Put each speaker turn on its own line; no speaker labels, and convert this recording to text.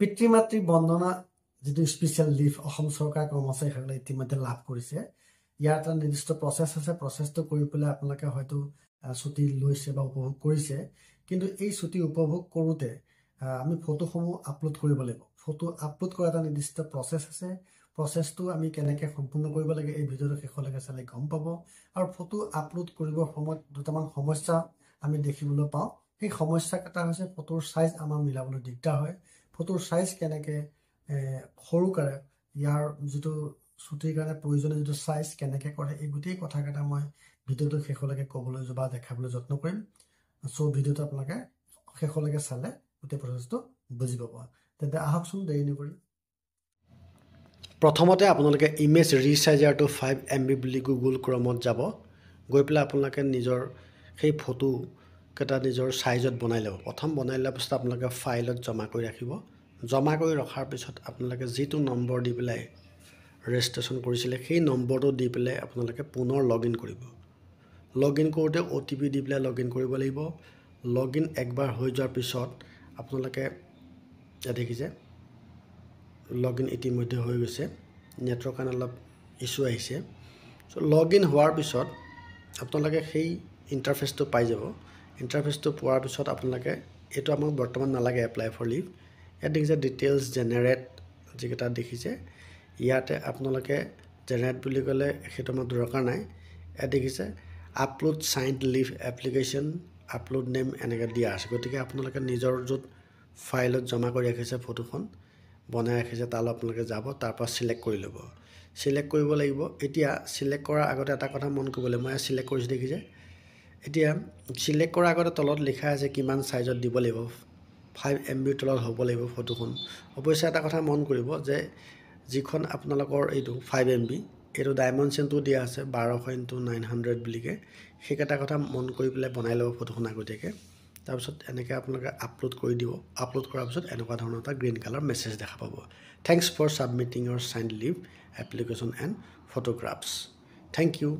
পিতৃ মাতৃ বন্দনা যেটো স্পেশাল লিভ অসম চৰকাৰ কৰ্মচাৰীসকলে ইতিমধ্যে লাভ কৰিছে ইয়াৰ এটা নিৰ্দিষ্ট প্ৰচেছ আছে প্ৰচেছটো কৰি পেলাই আপোনালোকে হয়তো ছুটি লৈছে বা উপভোগ কৰিছে কিন্তু এই ছুটি উপভোগ কৰোঁতে আমি ফটোসমূহ আপলোড কৰিব লাগিব ফটো আপলোড কৰা এটা নিৰ্দিষ্ট প্ৰচেছ আছে প্ৰচেছটো আমি কেনেকৈ সম্পূৰ্ণ কৰিব লাগে এই ভিডিঅ'টো শেষলৈকে চালে গম পাব আৰু ফটো আপলোড কৰিবৰ সময়ত দুটামান সমস্যা আমি দেখিবলৈ পাওঁ সেই সমস্যা এটা হৈছে ফটোৰ সাইজ আমাৰ মিলাবলৈ দিগদাৰ হয় ফটোৰ সাইজ কেনেকৈ সৰু কৰে ইয়াৰ যেটো ছুটিৰ কাৰণে প্ৰয়োজনীয় যেটো সাইজ কেনেকৈ কৰে এই গোটেই কথাকেইটা মই ভিডিঅ'টো শেষলৈকে ক'বলৈ বা দেখাবলৈ যত্ন কৰিম সো ভিডিঅ'টো আপোনালোকে শেষলৈকে চালে গোটেই প্ৰচেছটো বুজি পাব তেন্তে আহকচোন দেৰি নকৰি প্ৰথমতে আপোনালোকে ইমেজ ৰিচাইজাৰটো 5 MB বুলি গুগল ক্ৰমত যাব গৈ পেলাই আপোনালোকে নিজৰ সেই ফটো কেটা নিজৰ সাইজত বনাই ল'ব প্ৰথম বনাই লোৱাৰ পিছত আপোনালোকে ফাইলত জমা কৰি ৰাখিব জমা কৰি ৰখাৰ পিছত আপোনালোকে যেটো নম্বৰ দি পেলাই ৰেজিষ্ট্ৰেচন কৰিছিলে সেই নম্বৰটো দি পেলাই আপোনালোকে পুনৰ লগইন কৰিব লগইন কৰোতে OTP দি পেলাই লগইন কৰিব লাগিব লগইন একবাৰ হৈ যোৱাৰ পিছত আপোনালোকে দেখিছে লগইন ইতিমধ্যে হৈ গৈছে নেটৱৰ্ক কাৰণে অলপ ইস্যু আহিছে সো লগইন হোৱাৰ পিছত আপোনালোকে সেই ইন্টাৰফেসটো পাই যাব ইন্টাৰফেসটো পোৱাৰ পিছত আপোনালোকে এটো আমাক বৰ্তমান নালাগে এপ্লাই ফৰ লিভ ইয়াত দেখিছে ডিটেইলছ জেনাৰেট যেটা দেখিছে ইয়াতে আপোনালোকে জেনাৰেট বুলি ক'লে হেটো আমাৰ দৰকাৰ নাই ইয়াত দেখিছে upload signed leave application upload name এনেকৈ দিয়া আছে গতিকে আপোনালোকে নিজৰ য'ত ফাইলত জমা কৰি ৰাখিছে ফটোখন বনাই ৰাখিছে তালৈ আপোনালোকে যাব তাৰ পৰা সিলেক্ট কৰি ল'ব সিলেক্ট কৰিব লাগিব এতিয়া সিলেক্ট কৰাৰ আগতে এটা কথা মন কৰিব লাগিব মই সিলেক্ট কৰিছো দেখিছে এতিয়া সিলেক্ট কৰাৰ আগতে তলত লিখা আছে কিমান সাইজত দিব লাগিব 5 MB তলত হ'ব লাগিব ফটোখন অৱশ্যে এটা কথা মন কৰিব যে যিখন আপোনালোকৰ এইটো 5 MB এটো ডাইমেনশনটো দিয়া আছে 1200 × 900 বুলিকে হেকেটা কথা মন কৰি পেলাই বনাই ল'ব ফটোখন আগতীয়াকৈ তাৰ পিছত এনেকৈ আপোনালোকে আপলোড কৰি দিব আপলোড কৰাৰ পিছত এনেকুৱা ধৰণৰ এটা গ্ৰীন কালাৰ মেছেজ দেখা পাব thanks for submitting your signed leave application and photographs thank U